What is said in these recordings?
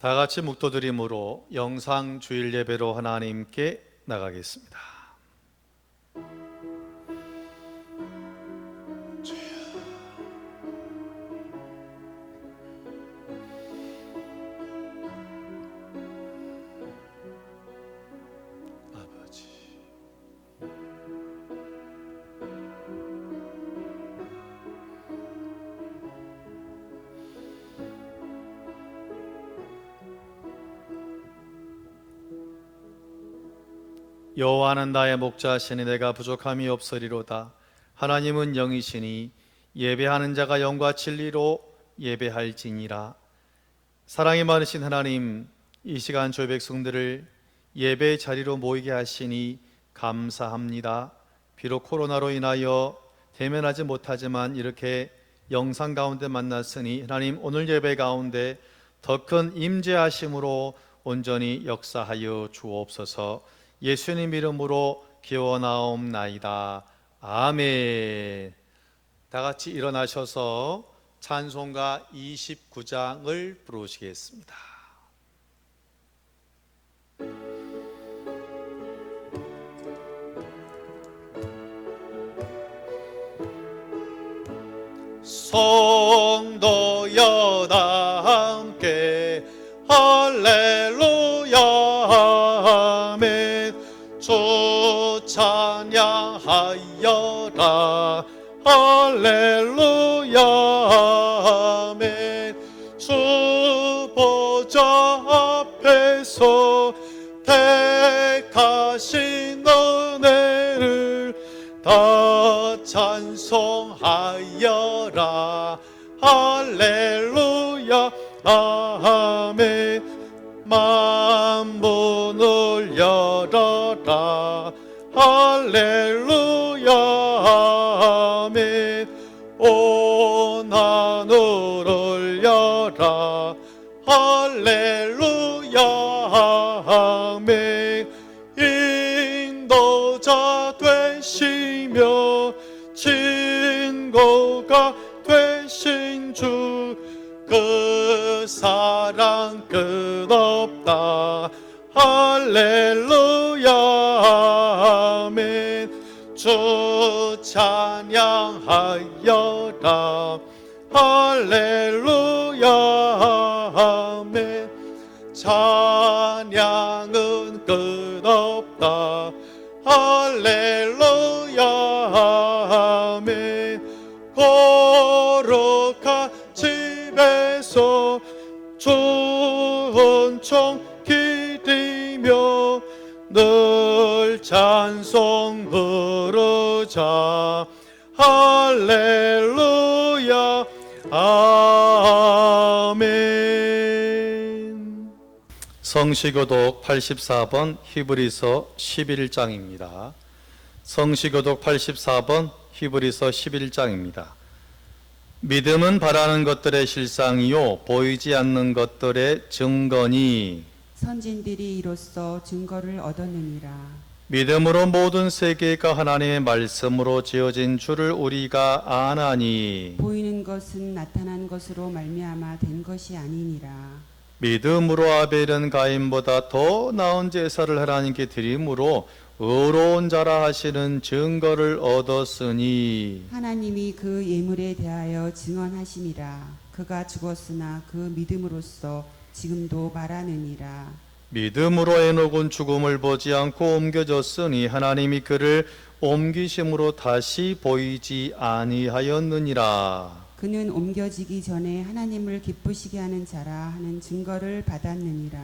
다 같이 묵도드림으로 영상 주일 예배로 하나님께 나가겠습니다. 아버지, 여호와는 나의 목자시니 내가 부족함이 없으리로다. 하나님은 영이시니 예배하는 자가 영과 진리로 예배할지니라. 사랑이 많으신 하나님, 이 시간 저희 백성들을 예배의 자리로 모이게 하시니 감사합니다. 비록 코로나로 인하여 대면하지 못하지만 이렇게 영상 가운데 만났으니 하나님, 오늘 예배 가운데 더 큰 임재하심으로 온전히 역사하여 주옵소서. 예수님 이름으로 기원하옵나이다. 아멘. 다 같이 일어나셔서 찬송가 29장을 부르시겠습니다. 성도여 다 함께 할렐루야 아멘. 주 찬양하여라 할렐루야 아멘. 주 보좌 앞에서 택하신 은혜를 다 찬송하여라 할렐루야 아멘. 만문을 열어라 할렐루야 아멘. 온 하늘을 열라 할렐루야 아멘. 인도자 되시며 친구가 되신 주, 그 사랑 끝없다 할렐루야 아멘. 주 찬양하여라 할렐루야 아멘. 찬양은 끝없다 할렐루야 아멘. 거룩한 집에서 주은총 기리며 늘 찬송 부르자 할렐루야 아멘. 성시교독 84번 히브리서 11장입니다. 성시교독 84번 히브리서 11장입니다. 믿음은 바라는 것들의 실상이요 보이지 않는 것들의 증거니 선진들이 이로써 증거를 얻었느니라. 믿음으로 모든 세계가 하나님의 말씀으로 지어진 줄을 우리가 아나니 보이는 것은 나타난 것으로 말미암아 된 것이 아니니라. 믿음으로 아벨은 가인보다 더 나은 제사를 하나님께 드림으로 의로운 자라 하시는 증거를 얻었으니 하나님이 그 예물에 대하여 증언하심이라. 그가 죽었으나 그 믿음으로써 지금도 말하느니라. 믿음으로 에녹은 죽음을 보지 않고 옮겨졌으니 하나님이 그를 옮기심으로 다시 보이지 아니하였느니라. 그는 옮겨지기 전에 하나님을 기쁘시게 하는 자라 하는 증거를 받았느니라.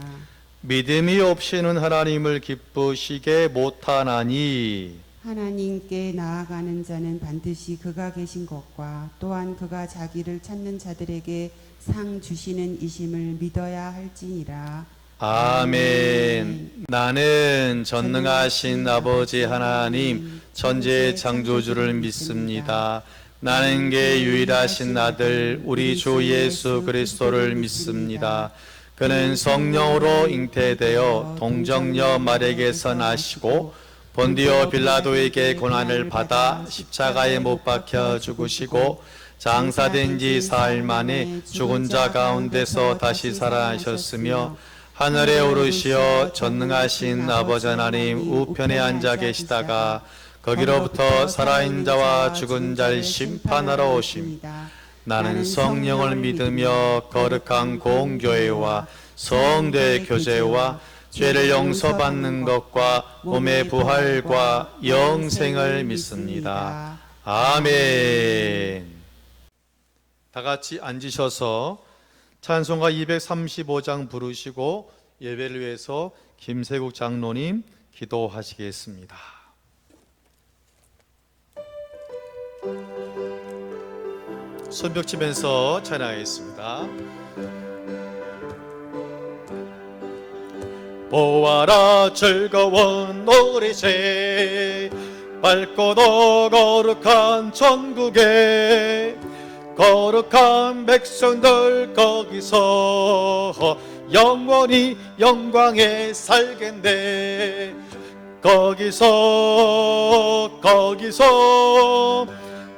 믿음이 없이는 하나님을 기쁘시게 못하나니 하나님께 나아가는 자는 반드시 그가 계신 것과 또한 그가 자기를 찾는 자들에게 상 주시는 이심을 믿어야 할지니라. 아멘. 나는 전능하신 아버지 하나님 천지의 창조주를 믿습니다. 나는 게 유일하신 아들 우리 주 예수 그리스도를 믿습니다. 그는 성령으로 잉태되어 동정녀 마리아에게서 나시고 본디오 빌라도에게 고난을 받아 십자가에 못 박혀 죽으시고 장사된 지 사흘 만에 죽은 자 가운데서 다시 살아나셨으며 하늘에 오르시어 전능하신 아버지 하나님 우편에 앉아 계시다가 거기로부터 살아있는 자와 죽은 자를 심판하러 오심니다. 나는 성령을 믿으며 거룩한 공교회와 성도의 교제와 죄를 용서받는 것과 몸의 부활과 영생을 믿습니다. 아멘. 다 같이 앉으셔서 찬송가 235장 부르시고 예배를 위해서 김세국 장로님 기도하시겠습니다. 손뼉 치면서 찬양하겠습니다. 보아라 즐거운 오리새 밝고도 거룩한 천국에 거룩한 백성들 거기서 영원히 영광에 살겠네. 거기서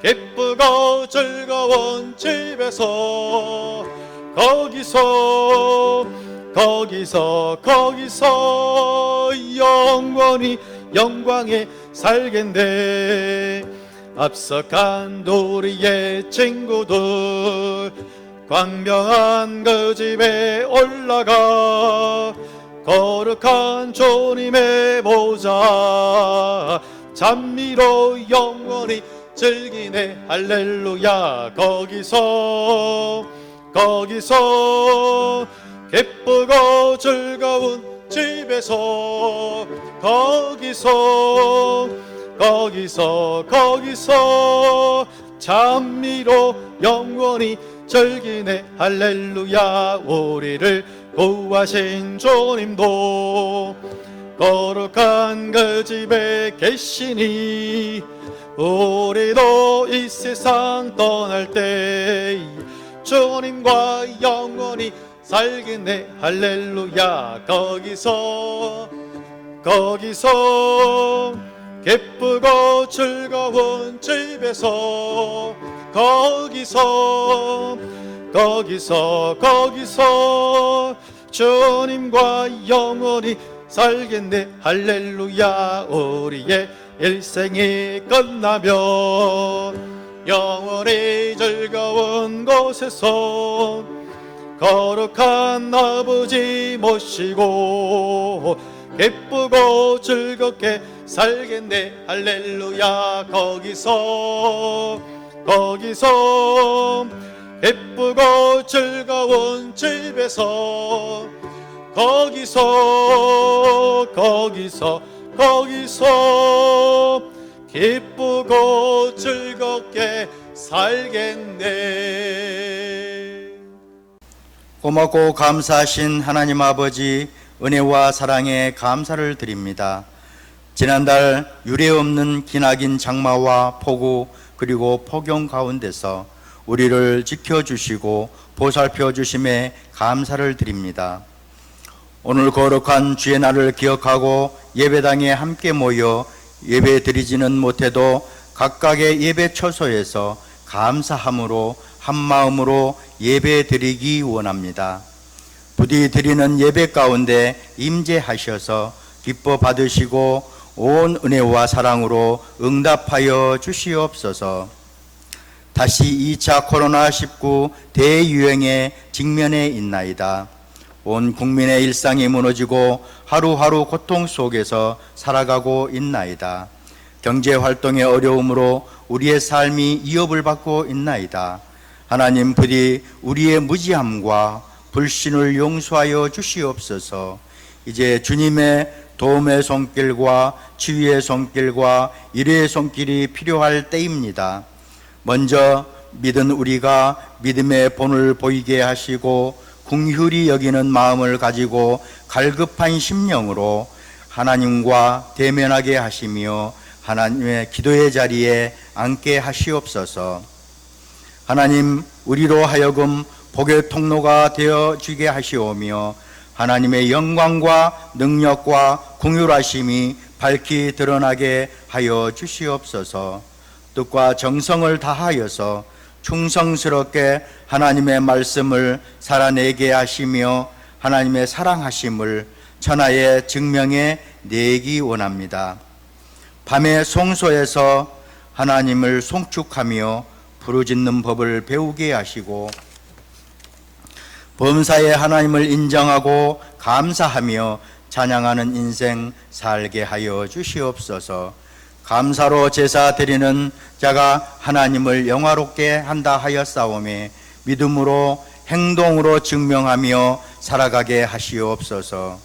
기쁘고 즐거운 집에서 거기서 영원히 영광에 살겠네. 앞서간 우리의 친구들 광명한 그 집에 올라가 거룩한 주님의 보좌 찬미로 영원히 즐기네. 할렐루야. 거기서 기쁘고 즐거운 집에서 거기서 찬미로 영원히 즐기네. 할렐루야. 우리를 구하신 주님도 거룩한 그 집에 계시니 우리도 이 세상 떠날 때 주님과 영원히 살겠네. 할렐루야. 거기서 기쁘고 즐거운 집에서 거기서 주님과 영원히 살겠네. 할렐루야. 우리의 일생이 끝나면 영원히 즐거운 곳에서 거룩한 아버지 모시고 기쁘고 즐겁게 살겠네. 할렐루야. 거기서 기쁘고 즐거운 집에서 거기서 기쁘고 즐겁게 살겠네. 고맙고 감사하신 하나님 아버지 은혜와 사랑에 감사를 드립니다. 지난달 유례없는 기나긴 장마와 폭우 그리고 폭염 가운데서 우리를 지켜주시고 보살펴 주심에 감사를 드립니다. 오늘 거룩한 주의 날을 기억하고 예배당에 함께 모여 예배 드리지는 못해도 각각의 예배 처소에서 감사함으로 한마음으로 예배 드리기 원합니다. 부디 드리는 예배 가운데 임재하셔서 기뻐 받으시고 온 은혜와 사랑으로 응답하여 주시옵소서. 다시 2차 코로나19 대유행에 직면해 있나이다. 온 국민의 일상이 무너지고 하루하루 고통 속에서 살아가고 있나이다. 경제활동의 어려움으로 우리의 삶이 위협을 받고 있나이다. 하나님 부디 우리의 무지함과 불신을 용서하여 주시옵소서. 이제 주님의 도움의 손길과 치유의 손길과 일의 손길이 필요할 때입니다. 먼저 믿은 우리가 믿음의 본을 보이게 하시고 긍휼히 여기는 마음을 가지고 갈급한 심령으로 하나님과 대면하게 하시며 하나님의 기도의 자리에 앉게 하시옵소서. 하나님, 우리로 하여금 복의 통로가 되어지게 하시오며 하나님의 영광과 능력과 긍휼하심이 밝히 드러나게 하여 주시옵소서. 뜻과 정성을 다하여서 충성스럽게 하나님의 말씀을 살아내게 하시며 하나님의 사랑하심을 천하에 증명해 내기 원합니다. 밤에 성소에서 하나님을 송축하며 부르짖는 법을 배우게 하시고 범사에 하나님을 인정하고 감사하며 찬양하는 인생 살게 하여 주시옵소서. 감사로 제사 드리는 자가 하나님을 영화롭게 한다 하였사오매 믿음으로 행동으로 증명하며 살아가게 하시옵소서.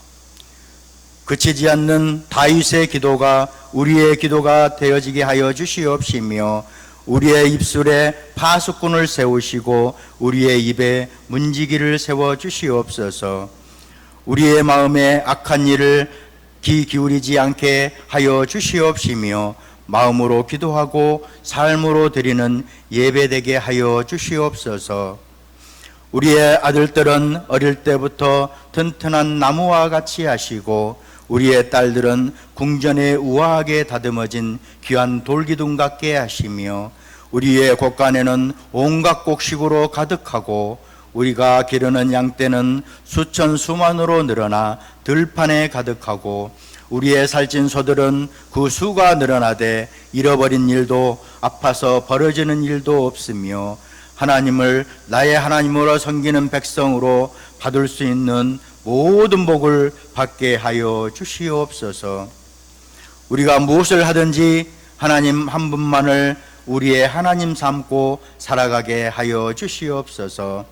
그치지 않는 다윗의 기도가 우리의 기도가 되어지게 하여 주시옵시며 우리의 입술에 파수꾼을 세우시고 우리의 입에 문지기를 세워 주시옵소서. 우리의 마음에 악한 일을 귀 기울이지 않게 하여 주시옵시며 마음으로 기도하고 삶으로 드리는 예배되게 하여 주시옵소서. 우리의 아들들은 어릴 때부터 튼튼한 나무와 같이 하시고 우리의 딸들은 궁전에 우아하게 다듬어진 귀한 돌기둥 같게 하시며 우리의 곳간에는 온갖 곡식으로 가득하고 우리가 기르는 양떼는 수천 수만으로 늘어나 들판에 가득하고 우리의 살찐 소들은 그 수가 늘어나되 잃어버린 일도 아파서 벌어지는 일도 없으며 하나님을 나의 하나님으로 섬기는 백성으로 받을 수 있는 모든 복을 받게 하여 주시옵소서. 우리가 무엇을 하든지 하나님 한 분만을 우리의 하나님 삼고 살아가게 하여 주시옵소서.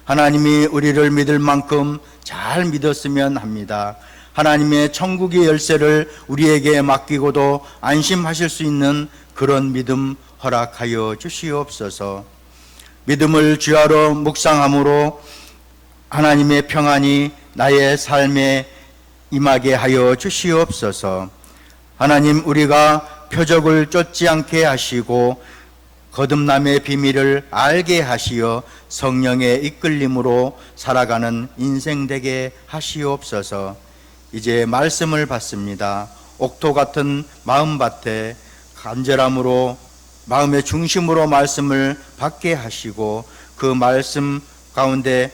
하나님이 우리를 믿을 만큼 잘 믿었으면 합니다. 하나님의 천국의 열쇠를 우리에게 맡기고도 안심하실 수 있는 그런 믿음 허락하여 주시옵소서. 믿음을 주야로 묵상함으로 하나님의 평안이 나의 삶에 임하게 하여 주시옵소서. 하나님, 우리가 표적을 쫓지 않게 하시고 거듭남의 비밀을 알게 하시어 성령의 이끌림으로 살아가는 인생 되게 하시옵소서. 이제 말씀을 받습니다. 옥토 같은 마음밭에 간절함으로 마음의 중심으로 말씀을 받게 하시고 그 말씀 가운데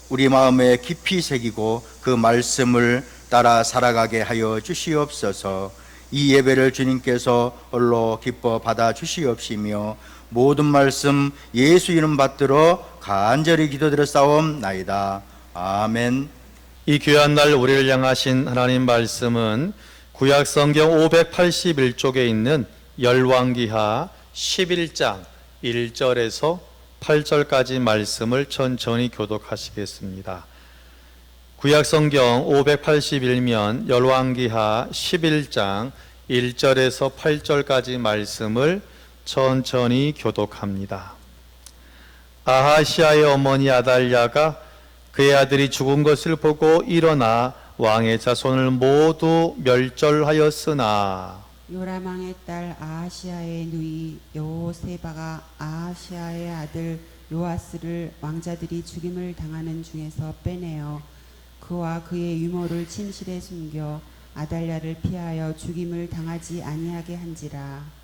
우리 마음에 깊이 새기고 그 말씀을 따라 살아가게 하여 주시옵소서. 이 예배를 주님께서 홀로 기뻐 받아 주시옵시며 모든 말씀 예수 이름 받들어 간절히 기도드렸사옵나이다. 아멘. 이 귀한 날 우리를 향하신 하나님 말씀은 구약 성경 581쪽에 있는 열왕기하 11장 1절에서 8절까지 말씀을 천천히 교독하시겠습니다. 구약 성경 581면 열왕기하 11장 1절에서 8절까지 말씀을 천천히 교독합니다. 아하시아의 어머니 아달랴가 그의 아들이 죽은 것을 보고 일어나 왕의 자손을 모두 멸절하였으나 요람 왕의 딸 아하시아의 누이 여호세바가 아하시아의 아들 요아스를 왕자들이 죽임을 당하는 중에서 빼내어 그와 그의 유모를 침실에 숨겨 아달랴를 피하여 죽임을 당하지 아니하게 한지라.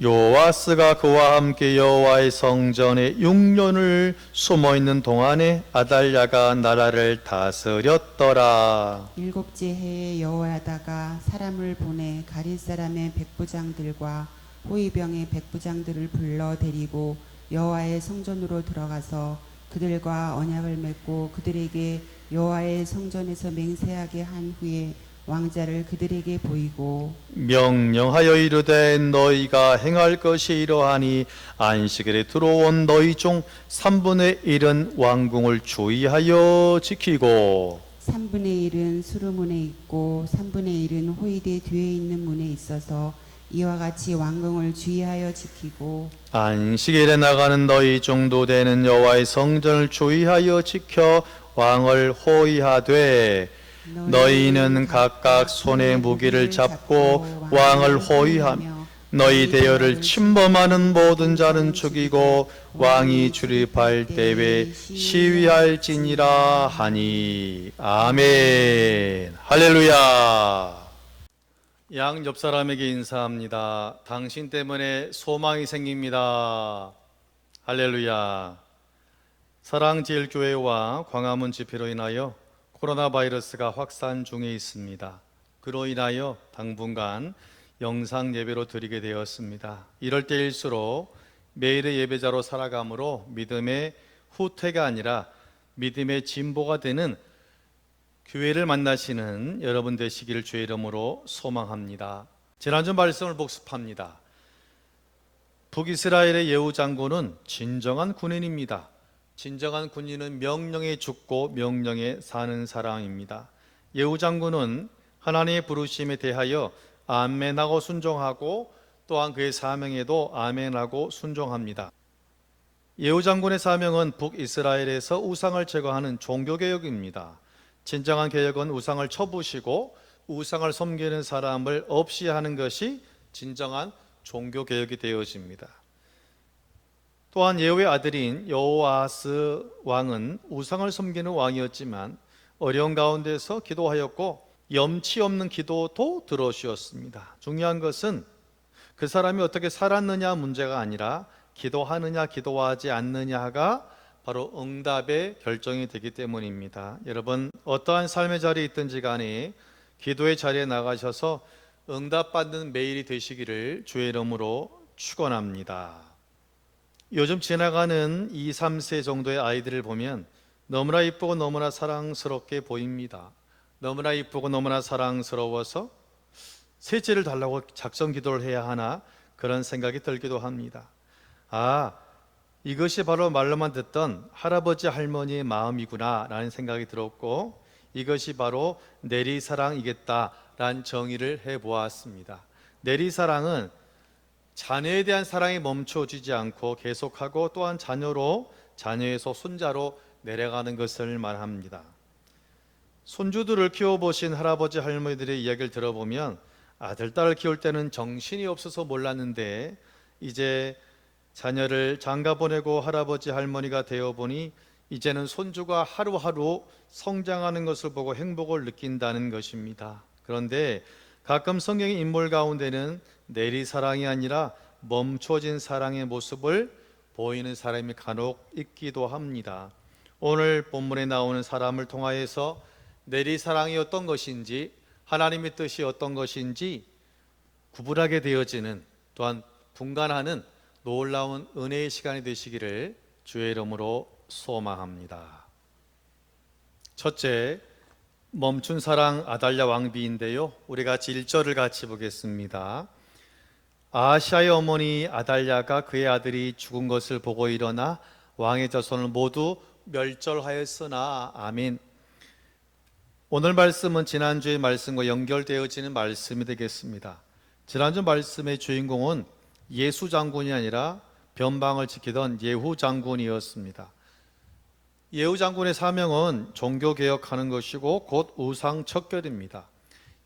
요아스가 그와 함께 여호와의 성전에 6년을 숨어있는 동안에 아달랴가 나라를 다스렸더라. 7째 해에 여호야다가 사람을 보내 가릴 사람의 백부장들과 호위병의 백부장들을 불러 데리고 여호와의 성전으로 들어가서 그들과 언약을 맺고 그들에게 여호와의 성전에서 맹세하게 한 후에 왕자를 그들에게 보이고 명령하여 이르되 너희가 행할 것이 이러하니 안식일에 들어온 너희 중 3분의 1은 왕궁을 주의하여 지키고 3분의 1은 수르문에 있고 3분의 1은 호위대 뒤에 있는 문에 있어서 이와 같이 왕궁을 주의하여 지키고 안식일에 나가는 너희 정도 되는 여호와의 성전을 주의하여 지켜 왕을 호위하되 너희는 각각 손에 무기를 잡고 왕을 호위하며 너희 대열을 침범하는 모든 자는 죽이고 왕이 출입할 때에 시위할지니라 하니. 아멘. 할렐루야. 양 옆 사람에게 인사합니다. 당신 때문에 소망이 생깁니다. 할렐루야. 사랑제일교회와 광화문 집회로 인하여 코로나 바이러스가 확산 중에 있습니다. 그로 인하여 당분간 영상 예배로 드리게 되었습니다. 이럴 때일수록 매일의 예배자로 살아감으로 믿음의 후퇴가 아니라 믿음의 진보가 되는 교회를 만나시는 여러분 되시기를 주의 이름으로 소망합니다. 지난주 말씀을 복습합니다. 북이스라엘의 예후 장군은 진정한 군인입니다. 진정한 군인은 명령에 죽고 명령에 사는 사람입니다. 예후 장군은 하나님의 부르심에 대하여 아멘하고 순종하고 또한 그의 사명에도 아멘하고 순종합니다. 예후 장군의 사명은 북이스라엘에서 우상을 제거하는 종교개혁입니다. 진정한 개혁은 우상을 쳐부시고 우상을 섬기는 사람을 없이 하는 것이 진정한 종교개혁이 되어집니다. 또한 예후의 아들인 여호아스 왕은 우상을 섬기는 왕이었지만 어려운 가운데서 기도하였고 염치 없는 기도도 들어주었습니다. 중요한 것은 그 사람이 어떻게 살았느냐 문제가 아니라 기도하느냐 기도하지 않느냐가 바로 응답의 결정이 되기 때문입니다. 여러분 어떠한 삶의 자리에 있든지 간에 기도의 자리에 나가셔서 응답받는 매일이 되시기를 주의 이름으로 축원합니다. 요즘 지나가는 2, 3세 정도의 아이들을 보면 너무나 이쁘고 너무나 사랑스럽게 보입니다. 너무나 이쁘고 너무나 사랑스러워서 셋째를 달라고 작성 기도를 해야 하나 그런 생각이 들기도 합니다. 이것이 바로 말로만 듣던 할아버지 할머니의 마음이구나 라는 생각이 들었고 이것이 바로 내리사랑이겠다라는 정의를 해보았습니다. 내리사랑은 자녀에 대한 사랑이 멈춰지지 않고 계속하고 또한 자녀에서 손자로 내려가는 것을 말합니다. 손주들을 키워보신 할아버지 할머니들의 이야기를 들어보면 아들, 딸을 키울 때는 정신이 없어서 몰랐는데 이제 자녀를 장가 보내고 할아버지 할머니가 되어보니 이제는 손주가 하루하루 성장하는 것을 보고 행복을 느낀다는 것입니다. 그런데 가끔 성경의 인물 가운데는 내리사랑이 아니라 멈춰진 사랑의 모습을 보이는 사람이 간혹 있기도 합니다. 오늘 본문에 나오는 사람을 통하여서 내리사랑이 어떤 것인지 하나님의 뜻이 어떤 것인지 구분하게 되어지는 또한 분간하는 놀라운 은혜의 시간이 되시기를 주의 이름으로 소망합니다. 첫째, 멈춘 사랑 아달랴 왕비인데요. 우리 같이 1절을 같이 보겠습니다. 아하시아의 어머니 아달랴가 그의 아들이 죽은 것을 보고 일어나 왕의 자손을 모두 멸절하였으나. 아멘. 오늘 말씀은 지난주의 말씀과 연결되어지는 말씀이 되겠습니다. 지난주 말씀의 주인공은 예수 장군이 아니라 변방을 지키던 예후 장군이었습니다. 예후 장군의 사명은 종교개혁하는 것이고 곧 우상 척결입니다.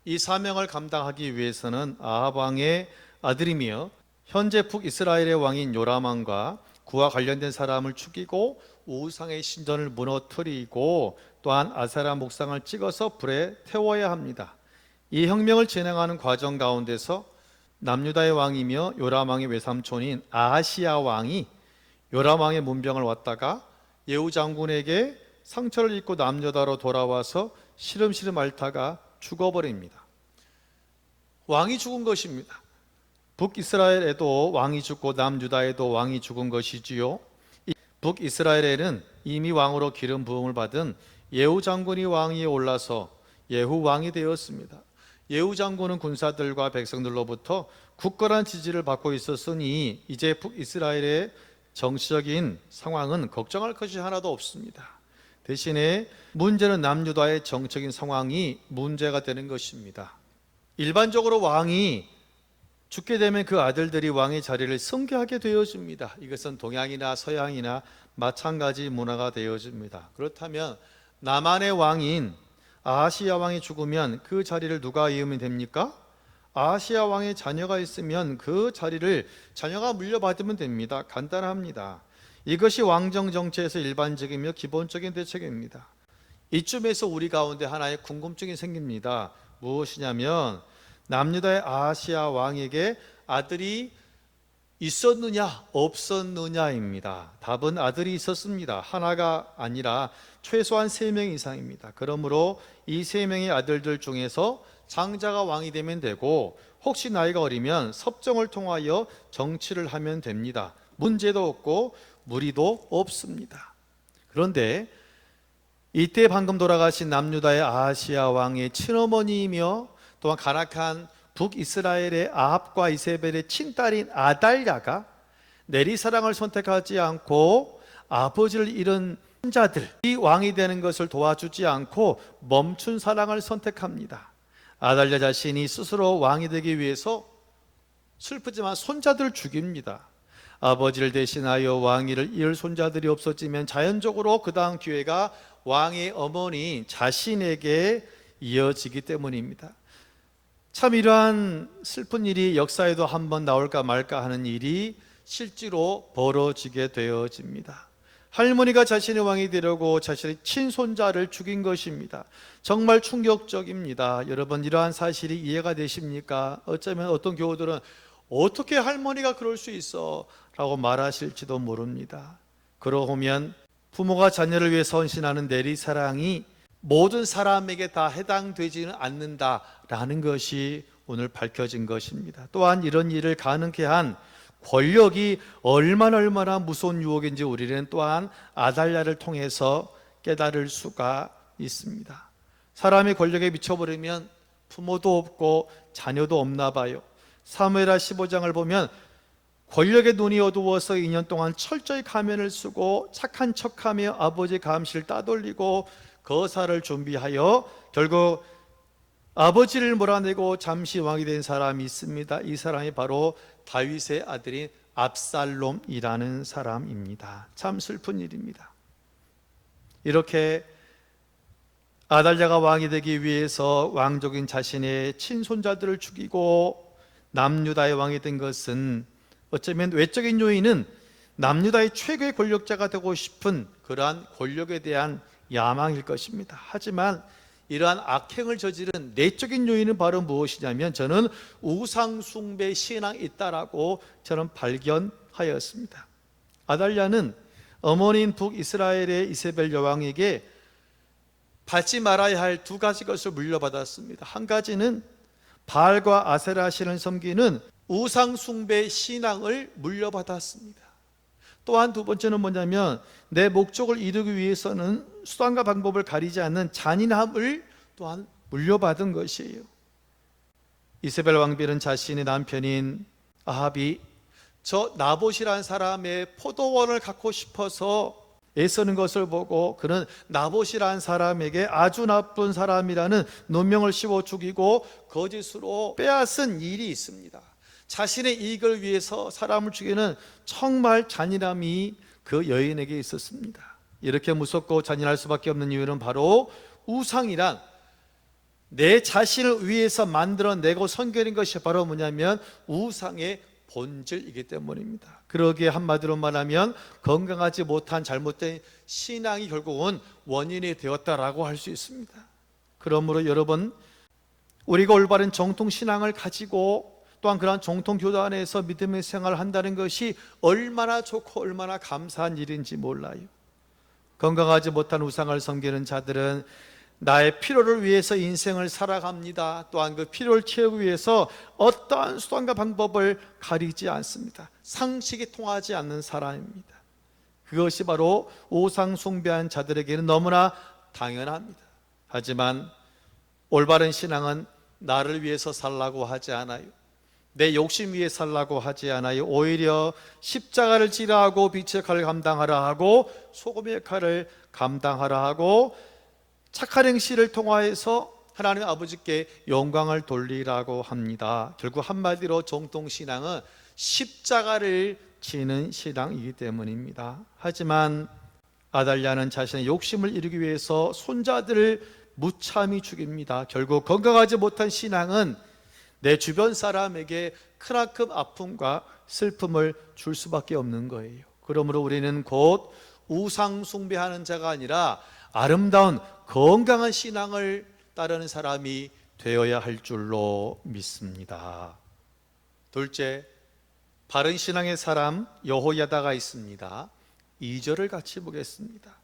이 사명을 감당하기 위해서는 아합 왕의 아들이며 현재 북이스라엘의 왕인 요람 왕과 그와 관련된 사람을 죽이고 우상의 신전을 무너뜨리고 또한 아세라 목상을 찍어서 불에 태워야 합니다. 이 혁명을 진행하는 과정 가운데서 남유다의 왕이며 요람 왕의 외삼촌인 아하시야 왕이 요람 왕의 문병을 왔다가 예후 장군에게 상처를 입고 남유다로 돌아와서 시름시름 앓다가 죽어버립니다. 왕이 죽은 것입니다. 북이스라엘에도 왕이 죽고 남유다에도 왕이 죽은 것이지요. 북이스라엘에는 이미 왕으로 기름 부음을 받은 예후 장군이 왕위에 올라서 예후 왕이 되었습니다. 예후 장군은 군사들과 백성들로부터 굳건한 지지를 받고 있었으니 이제 북이스라엘의 정치적인 상황은 걱정할 것이 하나도 없습니다. 대신에 문제는 남유다의 정적인 상황이 문제가 되는 것입니다. 일반적으로 왕이 죽게 되면 그 아들들이 왕의 자리를 승계하게 되어집니다. 이것은 동양이나 서양이나 마찬가지 문화가 되어집니다. 그렇다면 남한의 왕인 아하시야 왕이 죽으면 그 자리를 누가 이으면 됩니까? 아하시야 왕의 자녀가 있으면 그 자리를 자녀가 물려받으면 됩니다. 간단합니다. 이것이 왕정 정치에서 일반적이며 기본적인 대책입니다. 이쯤에서 우리 가운데 하나의 궁금증이 생깁니다. 무엇이냐면 남유다의 아하시야 왕에게 아들이 있었느냐 없었느냐입니다. 답은 아들이 있었습니다. 하나가 아니라 최소한 3명 이상입니다. 그러므로 이 3명의 아들들 중에서 장자가 왕이 되면 되고, 혹시 나이가 어리면 섭정을 통하여 정치를 하면 됩니다. 문제도 없고 무리도 없습니다. 그런데 이때 방금 돌아가신 남유다의 아하시야 왕의 친어머니이며 또한 가나안 북이스라엘의 아합과 이세벨의 친딸인 아달랴가 내리사랑을 선택하지 않고 아버지를 잃은 손자들이 왕이 되는 것을 도와주지 않고 멈춘 사랑을 선택합니다. 아달랴 자신이 스스로 왕이 되기 위해서 슬프지만 손자들을 죽입니다. 아버지를 대신하여 왕위를 이을 손자들이 없어지면 자연적으로 그 다음 기회가 왕의 어머니 자신에게 이어지기 때문입니다. 참 이러한 슬픈 일이 역사에도 한번 나올까 말까 하는 일이 실제로 벌어지게 되어집니다. 할머니가 자신의 왕이 되려고 자신의 친손자를 죽인 것입니다. 정말 충격적입니다. 여러분, 이러한 사실이 이해가 되십니까? 어쩌면 어떤 교우들은 어떻게 할머니가 그럴 수 있어? 라고 말하실지도 모릅니다. 그러면 부모가 자녀를 위해서 헌신하는 내리사랑이 모든 사람에게 다 해당되지는 않는다라는 것이 오늘 밝혀진 것입니다. 또한 이런 일을 가능케 한 권력이 얼마나 무서운 유혹인지 우리는 또한 아달랴를 통해서 깨달을 수가 있습니다. 사람이 권력에 미쳐버리면 부모도 없고 자녀도 없나 봐요. 사무엘하 15장을 보면 권력의 눈이 어두워서 2년 동안 철저히 가면을 쓰고 착한 척하며 아버지 감시를 따돌리고 거사를 준비하여 결국 아버지를 몰아내고 잠시 왕이 된 사람이 있습니다. 이 사람이 바로 다윗의 아들인 압살롬이라는 사람입니다. 참 슬픈 일입니다. 이렇게 아달랴가 왕이 되기 위해서 왕족인 자신의 친손자들을 죽이고 남유다의 왕이 된 것은 어쩌면 외적인 요인은 남유다의 최고의 권력자가 되고 싶은 그러한 권력에 대한 야망일 것입니다. 하지만 이러한 악행을 저지른 내적인 요인은 바로 무엇이냐면 저는 우상숭배 신앙이 있다라고 저는 발견하였습니다. 아달랴는 어머니인 북이스라엘의 이세벨 여왕에게 받지 말아야 할 2가지 것을 물려받았습니다. 한 가지는 바알과 아세라 신을 섬기는 우상숭배 신앙을 물려받았습니다. 또한 2번째는 뭐냐면 내 목적을 이루기 위해서는 수단과 방법을 가리지 않는 잔인함을 또한 물려받은 것이에요. 이세벨 왕비는 자신의 남편인 아합이 저 나봇이라는 사람의 포도원을 갖고 싶어서 애쓰는 것을 보고 그는 나봇이라는 사람에게 아주 나쁜 사람이라는 논명을 씌워 죽이고 거짓으로 빼앗은 일이 있습니다. 자신의 이익을 위해서 사람을 죽이는 정말 잔인함이 그 여인에게 있었습니다. 이렇게 무섭고 잔인할 수밖에 없는 이유는 바로 우상이란 내 자신을 위해서 만들어내고 섬기는 것이 바로 뭐냐면 우상의 본질이기 때문입니다. 그러기에 한마디로 말하면 건강하지 못한 잘못된 신앙이 결국은 원인이 되었다라고 할 수 있습니다. 그러므로 여러분, 우리가 올바른 정통신앙을 가지고 또한 그러한 정통교도 안에서 믿음의 생활을 한다는 것이 얼마나 좋고 얼마나 감사한 일인지 몰라요. 건강하지 못한 우상을 섬기는 자들은 나의 필요를 위해서 인생을 살아갑니다. 또한 그 필요를 채우기 위해서 어떠한 수단과 방법을 가리지 않습니다. 상식이 통하지 않는 사람입니다. 그것이 바로 우상 숭배한 자들에게는 너무나 당연합니다. 하지만 올바른 신앙은 나를 위해서 살라고 하지 않아요. 내 욕심 위해 살라고 하지 않아요. 오히려 십자가를 지라 하고 빛의 칼을 감당하라 하고 소금의 칼을 감당하라 하고 착한 행실을 통하여서 하나님 아버지께 영광을 돌리라고 합니다. 결국 한마디로 정통신앙은 십자가를 지는 신앙이기 때문입니다. 하지만 아달랴는 자신의 욕심을 이루기 위해서 손자들을 무참히 죽입니다. 결국 건강하지 못한 신앙은 내 주변 사람에게 크나큰 아픔과 슬픔을 줄 수밖에 없는 거예요. 그러므로 우리는 곧 우상 숭배하는 자가 아니라 아름다운 건강한 신앙을 따르는 사람이 되어야 할 줄로 믿습니다. 둘째, 바른 신앙의 사람 여호야다가 있습니다. 2절을 같이 보겠습니다.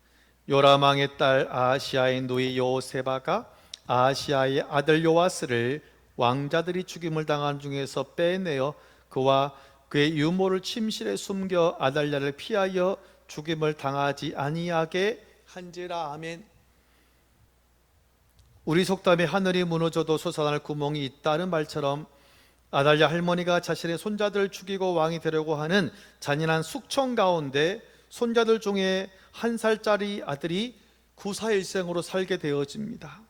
요람왕의 딸 아하시아의 누이 여호세바가 아하시아의 아들 요아스를 왕자들이 죽임을 당한 중에서 빼내어 그와 그의 유모를 침실에 숨겨 아달랴를 피하여 죽임을 당하지 아니하게 한지라. 아멘. 우리 속담에 하늘이 무너져도 솟아날 구멍이 있다는 말처럼 아달랴 할머니가 자신의 손자들을 죽이고 왕이 되려고 하는 잔인한 숙청 가운데 손자들 중에 1살짜리 아들이 구사일생으로 살게 되어집니다.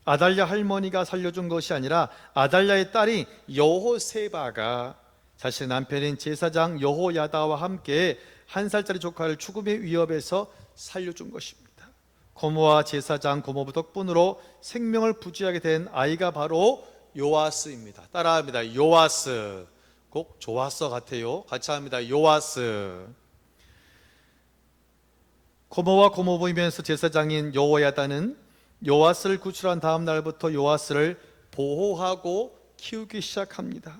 아달랴 할머니가 살려준 것이 아니라 아달랴의 딸이 여호세바가 자신의 남편인 제사장 여호야다와 함께 1살짜리 조카를 죽음의 위협에서 살려준 것입니다. 고모와 제사장 고모부 덕분으로 생명을 부지하게 된 아이가 바로 요아스입니다. 따라합니다. 요아스. 꼭 좋았어 같아요. 같이 합니다. 요아스. 고모와 고모부이면서 제사장인 여호야다는 요아스를 구출한 다음 날부터 요아스를 보호하고 키우기 시작합니다.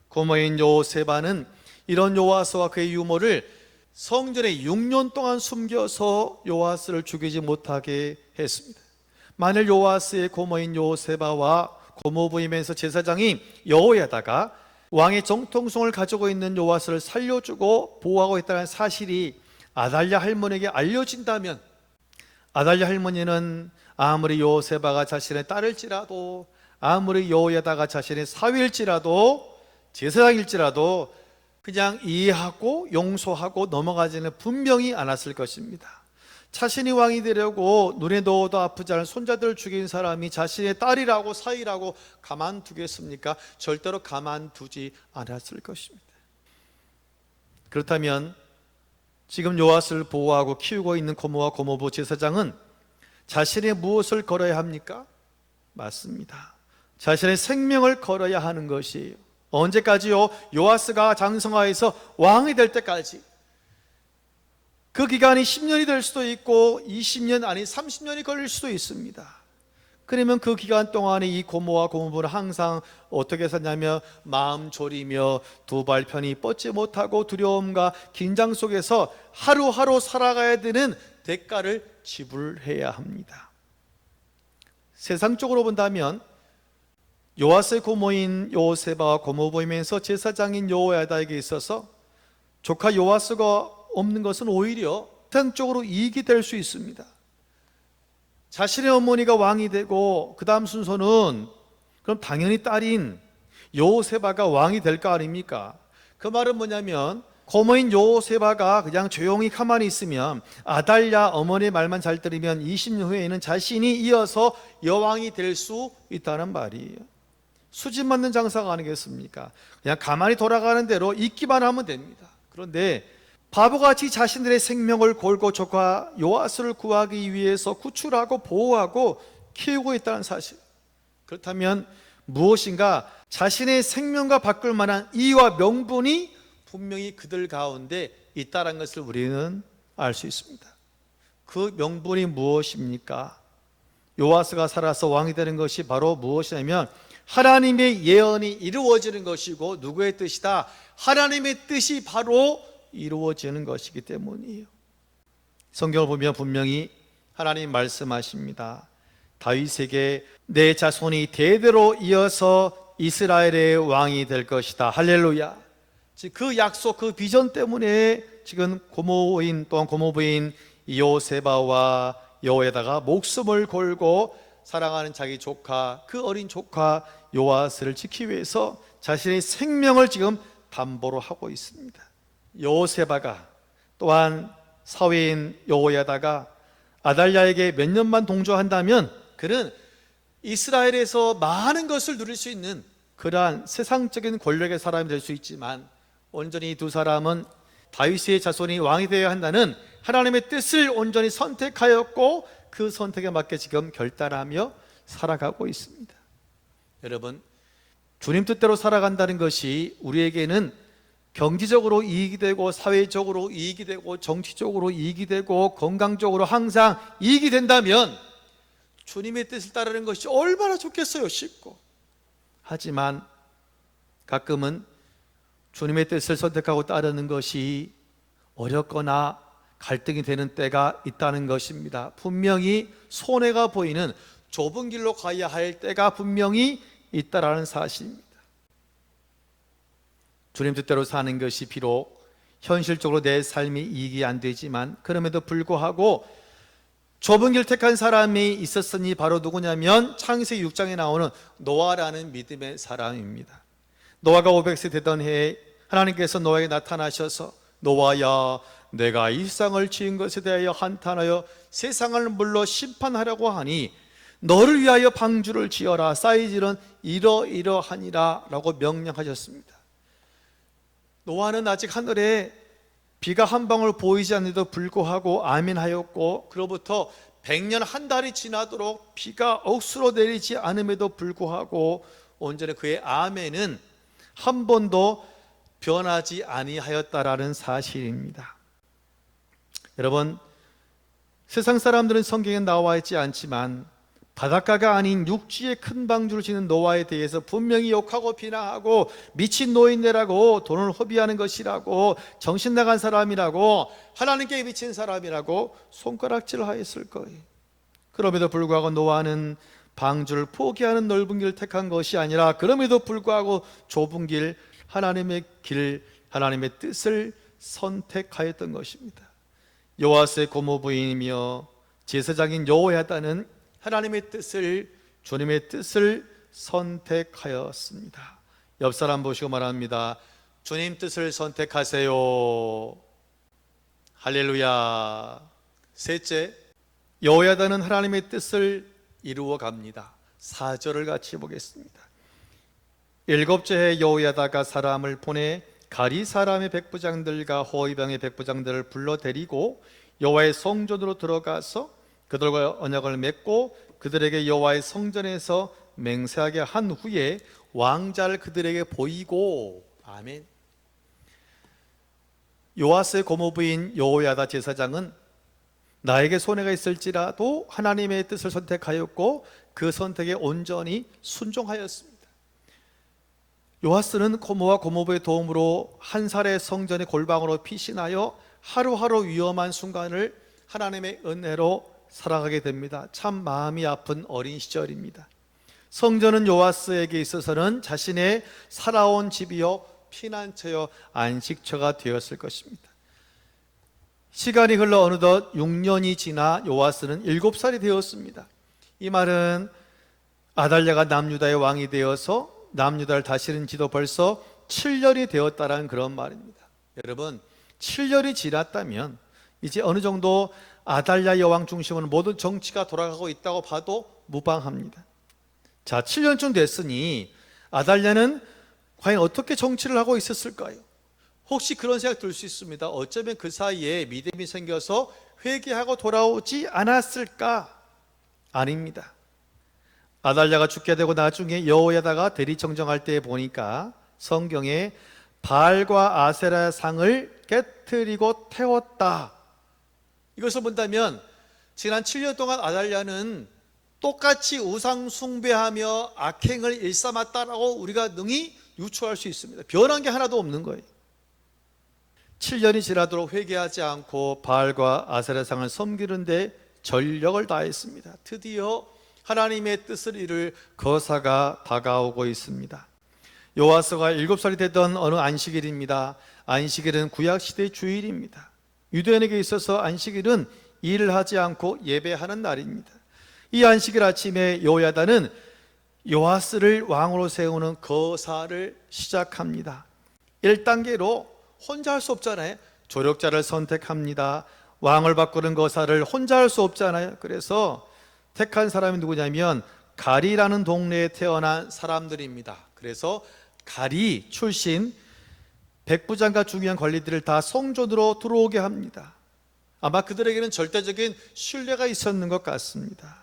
고모인 요세바는 이런 요아스와 그의 유모를 성전에 6년 동안 숨겨서 요아스를 죽이지 못하게 했습니다. 만일 요아스의 고모인 요세바와 고모부이면서 제사장이 여호야다가 왕의 정통성을 가지고 있는 요아스를 살려주고 보호하고 있다는 사실이 아달랴 할머니에게 알려진다면, 아달랴 할머니는 아무리 요세바가 자신의 딸일지라도, 아무리 여호야다가 자신의 사위일지라도, 제사장일지라도 그냥 이해하고 용서하고 넘어가지는 분명히 않았을 것입니다. 자신이 왕이 되려고 눈에 넣어도 아프지 않은 손자들을 죽인 사람이 자신의 딸이라고 사위라고 가만두겠습니까? 절대로 가만두지 않았을 것입니다. 그렇다면 지금 요아스를 보호하고 키우고 있는 고모와 고모부 제사장은 자신의 무엇을 걸어야 합니까? 맞습니다. 자신의 생명을 걸어야 하는 것이에요. 언제까지요? 요아스가 장성하여서 왕이 될 때까지. 그 기간이 10년이 될 수도 있고 20년 아니 30년이 걸릴 수도 있습니다. 그러면 그 기간 동안에 이 고모와 고모부는 항상 어떻게 사냐면 마음 졸이며 두 발 편히 뻗지 못하고 두려움과 긴장 속에서 하루하루 살아가야 되는 대가를 지불해야 합니다. 세상적으로 본다면 요아스의 고모인 요세바와 고모부이면서 제사장인 여호야다에게 있어서 조카 요아스가 없는 것은 오히려 세상적으로 이익이 될 수 있습니다. 자신의 어머니가 왕이 되고 그 다음 순서는 그럼 당연히 딸인 여호세바가 왕이 될 거 아닙니까? 그 말은 뭐냐면 고모인 여호세바가 그냥 조용히 가만히 있으면 아달랴 어머니의 말만 잘 들으면 20년 후에는 자신이 이어서 여왕이 될 수 있다는 말이에요. 수집 맞는 장사가 아니겠습니까? 그냥 가만히 돌아가는 대로 있기만 하면 됩니다. 그런데 바보같이 자신들의 생명을 걸고 조카 요아스를 구하기 위해서 구출하고 보호하고 키우고 있다는 사실. 그렇다면 무엇인가 자신의 생명과 바꿀 만한 이유와 명분이 분명히 그들 가운데 있다는 것을 우리는 알 수 있습니다. 그 명분이 무엇입니까? 요아스가 살아서 왕이 되는 것이 바로 무엇이냐면 하나님의 예언이 이루어지는 것이고 누구의 뜻이다? 하나님의 뜻이 바로 이루어지는 것이기 때문이에요. 성경을 보면 분명히 하나님 말씀하십니다. 다윗에게 내 자손이 대대로 이어서 이스라엘의 왕이 될 것이다. 할렐루야. 그 약속, 그 비전 때문에 지금 고모인 또한 고모부인 요세바와 여호야다가 목숨을 걸고 사랑하는 자기 조카, 그 어린 조카 요아스를 지키기 위해서 자신의 생명을 지금 담보로 하고 있습니다. 여호세바가 또한 사위인 여호야다가 아달랴에게 몇 년만 동조한다면 그는 이스라엘에서 많은 것을 누릴 수 있는 그러한 세상적인 권력의 사람이 될 수 있지만 온전히 두 사람은 다윗의 자손이 왕이 되어야 한다는 하나님의 뜻을 온전히 선택하였고 그 선택에 맞게 지금 결단하며 살아가고 있습니다. 여러분, 주님 뜻대로 살아간다는 것이 우리에게는 경제적으로 이익이 되고 사회적으로 이익이 되고 정치적으로 이익이 되고 건강적으로 항상 이익이 된다면 주님의 뜻을 따르는 것이 얼마나 좋겠어요. 쉽고. 하지만 가끔은 주님의 뜻을 선택하고 따르는 것이 어렵거나 갈등이 되는 때가 있다는 것입니다. 분명히 손해가 보이는 좁은 길로 가야 할 때가 분명히 있다라는 사실입니다. 주님 뜻대로 사는 것이 비록 현실적으로 내 삶이 이익이 안 되지만 그럼에도 불구하고 좁은 길 택한 사람이 있었으니 바로 누구냐면 창세기 6장에 나오는 노아라는 믿음의 사람입니다. 노아가 500세 되던 해에 하나님께서 노아에게 나타나셔서 노아야, 내가 이 세상을 지은 것에 대하여 한탄하여 세상을 물로 심판하려고 하니 너를 위하여 방주를 지어라. 사이즈는 이러이러하니라 라고 명령하셨습니다. 노아는 아직 하늘에 비가 한 방울 보이지 않는데도 불구하고 아멘하였고, 그로부터 100년 한 달이 지나도록 비가 억수로 내리지 않음에도 불구하고 온전히 그의 아멘은 한 번도 변하지 아니하였다라는 사실입니다. 여러분, 세상 사람들은 성경에 나와 있지 않지만 바닷가가 아닌 육지에 큰 방주를 지는 노아에 대해서 분명히 욕하고 비난하고 미친 노인네라고, 돈을 허비하는 것이라고, 정신 나간 사람이라고, 하나님께 미친 사람이라고 손가락질 하였을 거예요. 그럼에도 불구하고 노아는 방주를 포기하는 넓은 길을 택한 것이 아니라 그럼에도 불구하고 좁은 길, 하나님의 길, 하나님의 뜻을 선택하였던 것입니다. 요아스의 고모부인이며 제사장인 여호야다는 하나님의 뜻을, 주님의 뜻을 선택하였습니다. 옆 사람 보시고 말합니다. 주님 뜻을 선택하세요. 할렐루야. 셋째, 여호야다는 하나님의 뜻을 이루어 갑니다. 4절을 같이 보겠습니다. 7째 해 여호야다가 사람을 보내 가리 사람의 백부장들과 호위병의 백부장들을 불러 데리고 여호와의 성전으로 들어가서 그들과 언약을 맺고 그들에게 여호와의 성전에서 맹세하게 한 후에 왕자를 그들에게 보이고. 아멘. 요아스의 고모부인 여호야다 제사장은 나에게 손해가 있을지라도 하나님의 뜻을 선택하였고 그 선택에 온전히 순종하였습니다. 요아스는 고모와 고모부의 도움으로 한 살의 성전의 골방으로 피신하여 하루하루 위험한 순간을 하나님의 은혜로 살아가게 됩니다. 참 마음이 아픈 어린 시절입니다. 성전은 요아스에게 있어서는 자신의 살아온 집이요 피난처요 안식처가 되었을 것입니다. 시간이 흘러 어느덧 6년이 지나 요아스는 7살이 되었습니다. 이 말은 아달랴가 남유다의 왕이 되어서 남유다를 다스린 지도 벌써 7년이 되었다라는 그런 말입니다. 여러분, 7년이 지났다면 이제 어느 정도 아달랴 여왕 중심으로 모든 정치가 돌아가고 있다고 봐도 무방합니다. 자, 7년쯤 됐으니 아달랴는 과연 어떻게 정치를 하고 있었을까요? 혹시 그런 생각 들 수 있습니다. 어쩌면 그 사이에 믿음이 생겨서 회개하고 돌아오지 않았을까? 아닙니다. 아달랴가 죽게 되고 나중에 여호야다가 대리청정할 때 보니까 성경에 바알과 아세라 상을 깨트리고 태웠다. 이것을 본다면 지난 7년 동안 아달랴는 똑같이 우상 숭배하며 악행을 일삼았다라고 우리가 능히 유추할 수 있습니다. 변한 게 하나도 없는 거예요. 7년이 지나도록 회개하지 않고 바알과 아세라상을 섬기는데 전력을 다했습니다. 드디어 하나님의 뜻을 이룰 거사가 다가오고 있습니다. 요아스가 7살이 되던 어느 안식일입니다. 안식일은 구약시대의 주일입니다. 유대인에게 있어서 안식일은 일을 하지 않고 예배하는 날입니다. 이 안식일 아침에 여호야다는 요아스를 왕으로 세우는 거사를 시작합니다. 1단계로 혼자 할 수 없잖아요. 조력자를 선택합니다. 왕을 바꾸는 거사를 혼자 할 수 없잖아요. 그래서 택한 사람이 누구냐면 가리라는 동네에 태어난 사람들입니다. 그래서 가리 출신 백부장과 중요한 관리들을 다 성전으로 들어오게 합니다. 아마 그들에게는 절대적인 신뢰가 있었는 것 같습니다.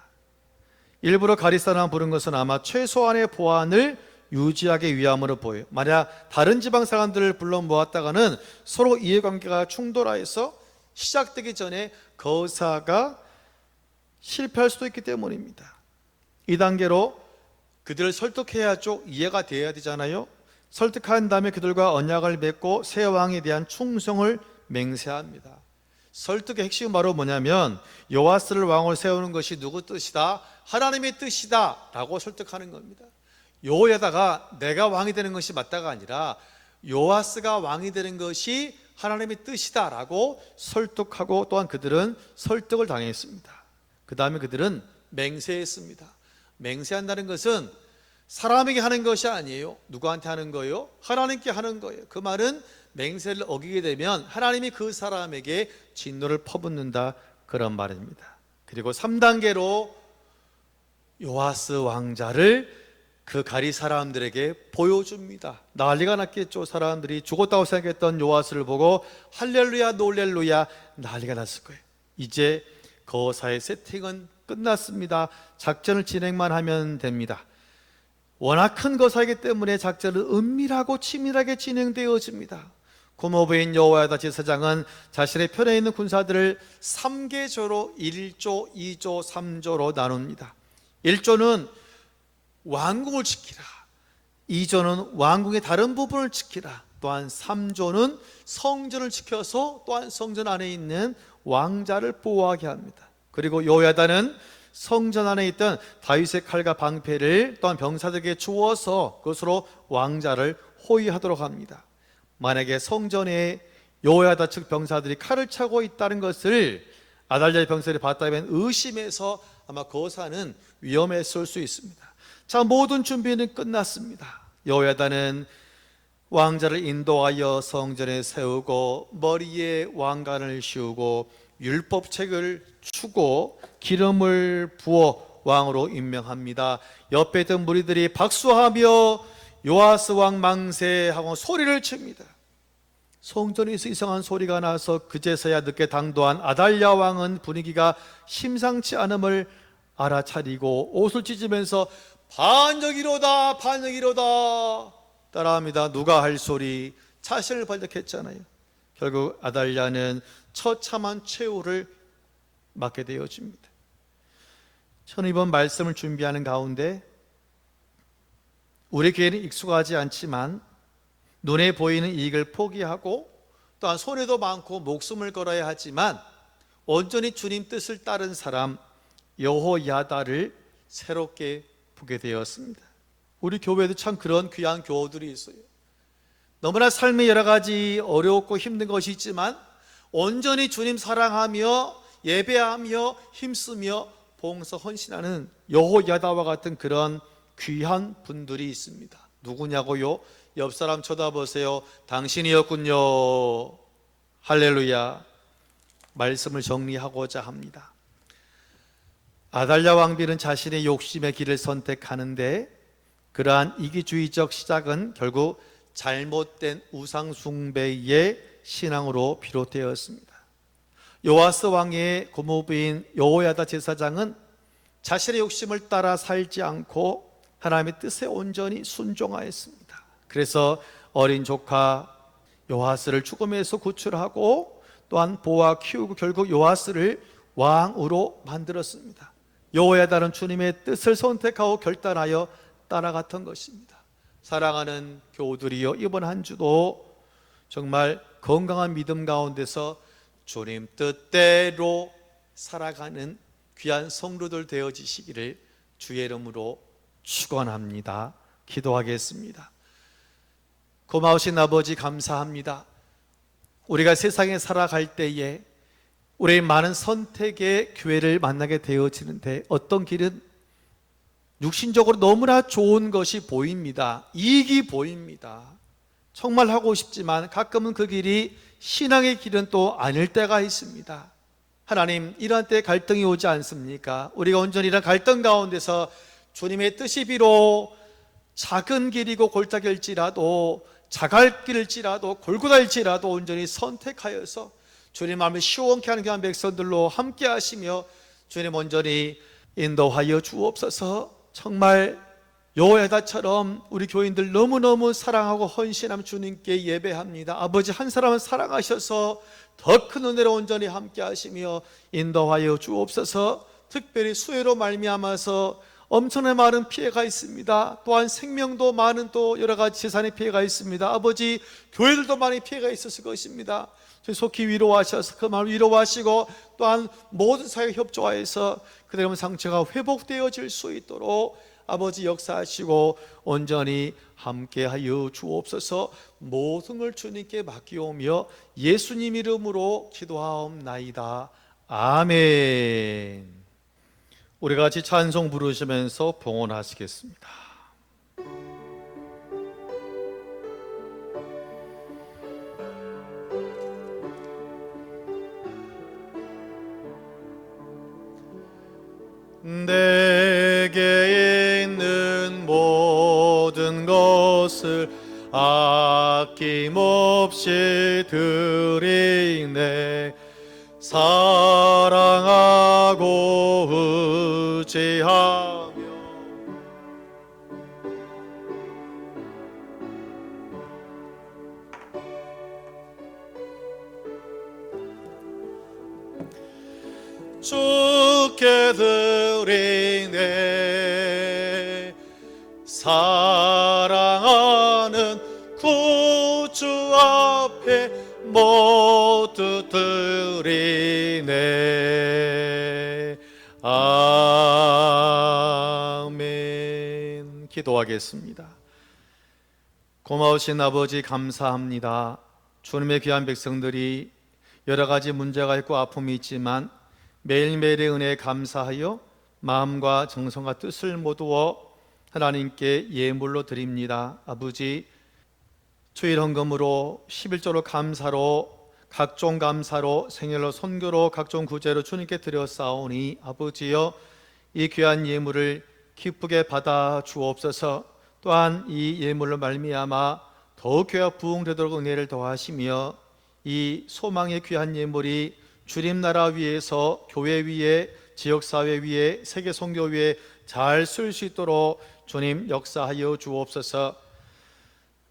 일부러 가리 사람 부른 것은 아마 최소한의 보안을 유지하기 위함으로 보여요. 만약 다른 지방 사람들을 불러 모았다가는 서로 이해관계가 충돌하여서 시작되기 전에 거사가 실패할 수도 있기 때문입니다. 이 단계로 그들을 설득해야죠. 이해가 돼야 되잖아요. 설득한 다음에 그들과 언약을 맺고 새 왕에 대한 충성을 맹세합니다. 설득의 핵심은 바로 뭐냐면 요아스를 왕으로 세우는 것이 누구 뜻이다? 하나님의 뜻이다 라고 설득하는 겁니다. 여호야다가 내가 왕이 되는 것이 맞다가 아니라 요아스가 왕이 되는 것이 하나님의 뜻이다 라고 설득하고, 또한 그들은 설득을 당했습니다. 그 다음에 그들은 맹세했습니다. 맹세한다는 것은 사람에게 하는 것이 아니에요. 누구한테 하는 거예요? 하나님께 하는 거예요. 그 말은 맹세를 어기게 되면 하나님이 그 사람에게 진노를 퍼붓는다, 그런 말입니다. 그리고 3단계로 요아스 왕자를 그 가리 사람들에게 보여줍니다. 난리가 났겠죠. 사람들이 죽었다고 생각했던 요아스를 보고 할렐루야 놀렐루야 난리가 났을 거예요. 이제 거사의 세팅은 끝났습니다. 작전을 진행만 하면 됩니다. 워낙 큰 거사이기 때문에 작전은 은밀하고 치밀하게 진행되어집니다. 고모부인 여호야다 제사장은 자신의 편에 있는 군사들을 3계조로 1조, 2조, 3조로 나눕니다. 1조는 왕궁을 지키라, 2조는 왕궁의 다른 부분을 지키라, 또한 3조는 성전을 지켜서 또한 성전 안에 있는 왕자를 보호하게 합니다. 그리고 여호야다는 성전 안에 있던 다윗의 칼과 방패를 또한 병사들에게 주어서 그것으로 왕자를 호위하도록 합니다. 만약에 성전에 여호야다 측 병사들이 칼을 차고 있다는 것을 아달랴의 병사들이 봤다면 의심해서 아마 거사는 위험했을 수 있습니다. 자, 모든 준비는 끝났습니다. 여호야다는 왕자를 인도하여 성전에 세우고 머리에 왕관을 씌우고 율법책을 주고 기름을 부어 왕으로 임명합니다. 옆에 있던 무리들이 박수하며 요아스 왕 망세하고 소리를 칩니다. 성전에서 이상한 소리가 나서 그제서야 늦게 당도한 아달랴 왕은 분위기가 심상치 않음을 알아차리고 옷을 찢으면서 반역이로다 반역이로다 따라합니다. 누가 할 소리? 자신을 발적했잖아요. 결국 아달랴는 처참한 최후를 맞게 되어집니다. 저는 이번 말씀을 준비하는 가운데 우리 교회는 익숙하지 않지만 눈에 보이는 이익을 포기하고 또한 손해도 많고 목숨을 걸어야 하지만 온전히 주님 뜻을 따른 사람 여호야다를 새롭게 보게 되었습니다. 우리 교회도 참 그런 귀한 교우들이 있어요. 너무나 삶의 여러 가지 어렵고 힘든 것이 있지만 온전히 주님 사랑하며 예배하며 힘쓰며 봉사 헌신하는 여호야다와 같은 그런 귀한 분들이 있습니다. 누구냐고요? 옆 사람 쳐다보세요. 당신이었군요. 할렐루야. 말씀을 정리하고자 합니다. 아달랴 왕비는 자신의 욕심의 길을 선택하는데 그러한 이기주의적 시작은 결국 잘못된 우상숭배의 신앙으로 비롯되었습니다. 요아스 왕의 고모부인 여호야다 제사장은 자신의 욕심을 따라 살지 않고 하나님의 뜻에 온전히 순종하였습니다. 그래서 어린 조카 요아스를 죽음에서 구출하고 또한 보아 키우고 결국 요아스를 왕으로 만들었습니다. 여호야다는 주님의 뜻을 선택하고 결단하여 따라갔던 것입니다. 사랑하는 교우들이여, 이번 한 주도 정말 건강한 믿음 가운데서 주님 뜻대로 살아가는 귀한 성도들 되어지시기를 주의 이름으로 축원합니다. 기도하겠습니다. 고마우신 아버지 감사합니다. 우리가 세상에 살아갈 때에 우리의 많은 선택의 기회를 만나게 되어지는데 어떤 길은 육신적으로 너무나 좋은 것이 보입니다. 이익이 보입니다. 정말 하고 싶지만 가끔은 그 길이 신앙의 길은 또 아닐 때가 있습니다. 하나님, 이런 때 갈등이 오지 않습니까? 우리가 온전히 이런 갈등 가운데서 주님의 뜻이 비록 작은 길이고 골짜기일지라도 자갈길일지라도 골고다일지라도 온전히 선택하여서 주님 마음을 시원케 하는 귀한 백성들로 함께 하시며 주님 온전히 인도하여 주옵소서. 정말 여호야다처럼 우리 교인들 너무너무 사랑하고 헌신하며 주님께 예배합니다. 아버지, 한 사람은 사랑하셔서 더 큰 은혜로 온전히 함께 하시며 인도하여 주옵소서. 특별히 수혜로 말미암아서 엄청나게 많은 피해가 있습니다. 또한 생명도 많은 또 여러 가지 재산의 피해가 있습니다. 아버지, 교회들도 많이 피해가 있었을 것입니다. 속히 위로하셔서 그 마음 위로하시고 또한 모든 사회 협조하여서 그대로 상처가 회복되어질 수 있도록 아버지 역사하시고 온전히 함께하여 주옵소서. 모든 걸 주님께 맡기오며 예수님 이름으로 기도하옵나이다. 아멘. 우리 같이 찬송 부르시면서 봉헌하시겠습니다. 내게 있는 모든 것을 아낌없이 드리네. 사랑하고 의지하며 주께 드리네. 사랑하는 구주 앞에 모두 드리네. 아멘. 기도하겠습니다. 고마우신 아버지, 감사합니다. 주님의 귀한 백성들이 여러 가지 문제가 있고 아픔이 있지만 매일매일의 은혜에 감사하여 마음과 정성과 뜻을 모두어 하나님께 예물로 드립니다. 아버지, 주일 헌금으로 11조로 감사로 각종 감사로 생일로 선교로 각종 구제로 주님께 드렸사오니 아버지여, 이 귀한 예물을 기쁘게 받아 주옵소서. 또한 이 예물로 말미암아 더욱 교회가 부흥되도록 은혜를 더하시며 이 소망의 귀한 예물이 주님 나라 위에서 교회 위에 지역사회 위에 세계 선교 위에 잘 쓸 수 있도록 주님 역사하여 주옵소서.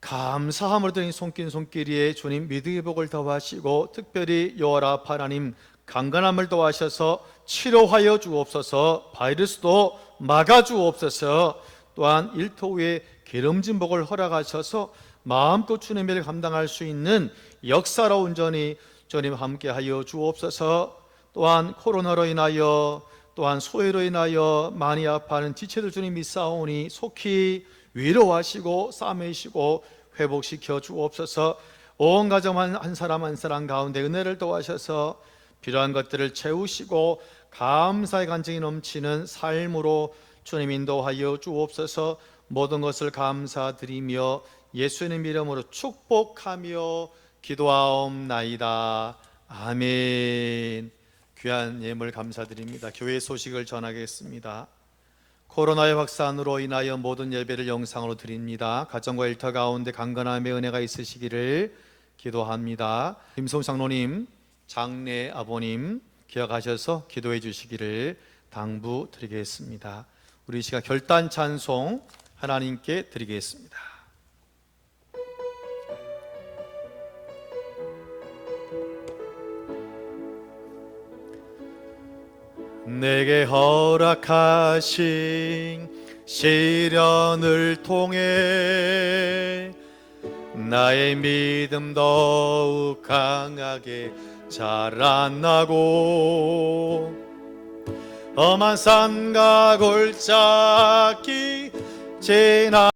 감사함으로 드린 손길에 주님 믿음의 복을 더하시고 특별히 여호와 하나님 강건함을 더하셔서 치료하여 주옵소서. 바이러스도 막아 주옵소서. 또한 일터 후에 기름진 복을 허락하셔서 마음껏 주님의 일을 감당할 수 있는 역사로 온전히 주님 함께하여 주옵소서. 또한 코로나로 인하여 또한 소외로 인하여 많이 아파하는 지체들 주님 믿사오니 속히 위로하시고 싸매시고 회복시켜 주옵소서. 온 가정 한 사람 한 사람 가운데 은혜를 더하셔서 필요한 것들을 채우시고 감사의 간증이 넘치는 삶으로 주님 인도하여 주옵소서. 모든 것을 감사드리며 예수님 이름으로 축복하며 기도하옵나이다. 아멘. 귀한 예물 감사드립니다. 교회 소식을 전하겠습니다. 코로나의 확산으로 인하여 모든 예배를 영상으로 드립니다. 가정과 일터 가운데 강건함의 은혜가 있으시기를 기도합니다. 김성 장로님, 장례 아버님 기억하셔서 기도해 주시기를 당부드리겠습니다. 우리 이 시간 결단 찬송 하나님께 드리겠습니다. 내게 허락하신 시련을 통해 나의 믿음 더욱 강하게 자라나고 험한 산과 골짜기 지나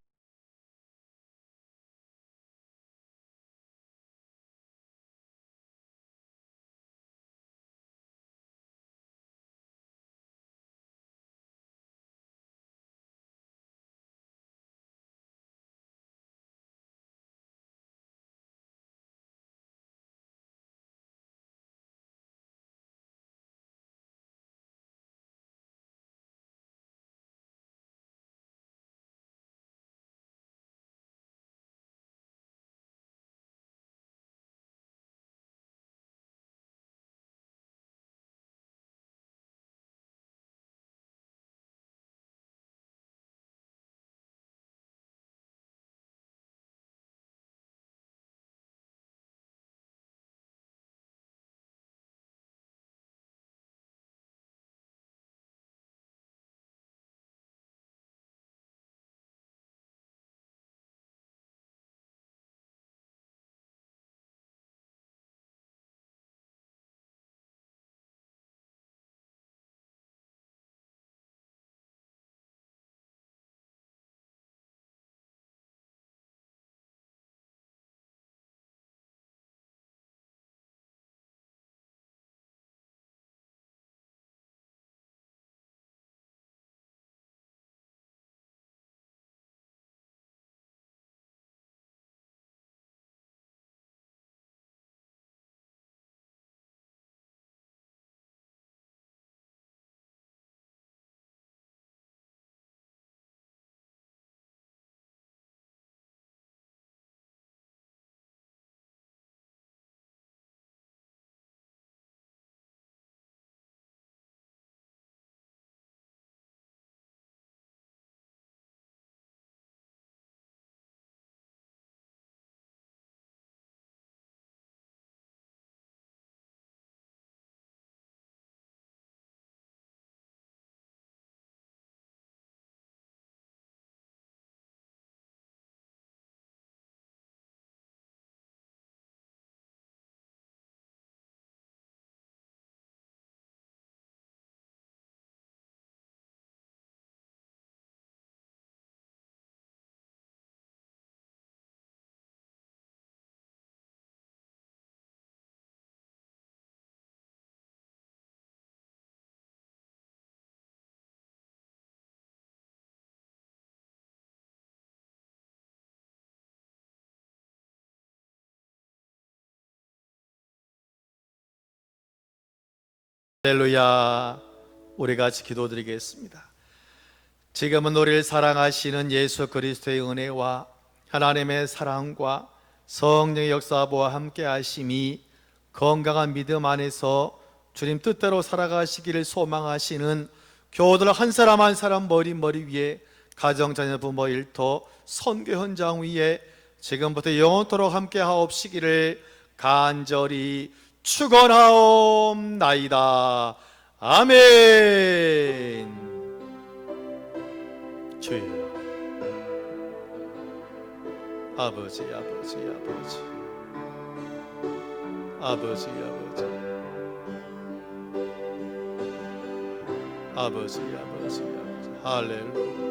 할렐루야. 우리 같이 기도드리겠습니다. 지금은 우리를 사랑하시는 예수 그리스도의 은혜와 하나님의 사랑과 성령의 역사와 함께 하심이 건강한 믿음 안에서 주님 뜻대로 살아가시기를 소망하시는 교우들 한 사람 한 사람 머리 위에 가정, 자녀, 부모, 일터, 선교 현장 위에 지금부터 영원토록 함께 하옵시기를 간절히 축원하옵나이다. 아멘. 주여, 아버지, 아버지, 아버지, 아버지, 아버지, 아버지, 아버지, 아버지, 할렐루야.